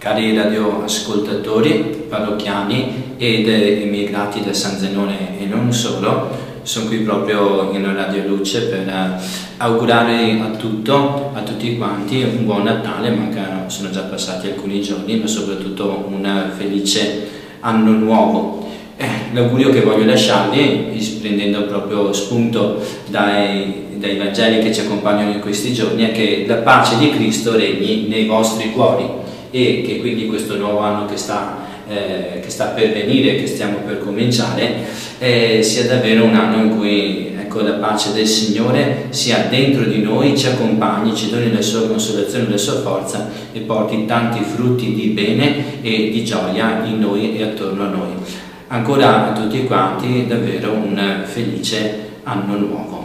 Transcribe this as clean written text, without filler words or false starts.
Cari radioascoltatori parrocchiani ed emigrati da San Zenone e non solo, sono qui proprio in Radio Luce per augurare a tutti quanti un buon Natale, ma sono già passati alcuni giorni, ma soprattutto un felice anno nuovo. L'augurio che voglio lasciarvi, prendendo proprio spunto dai Vangeli che ci accompagnano in questi giorni, è che la pace di Cristo regni nei vostri cuori e che quindi questo nuovo anno che sta per venire, che stiamo per cominciare, sia davvero un anno in cui la pace del Signore sia dentro di noi, ci accompagni, ci doni la sua consolazione, la sua forza e porti tanti frutti di bene e di gioia in noi e attorno a noi. Ancora a tutti quanti davvero un felice anno nuovo.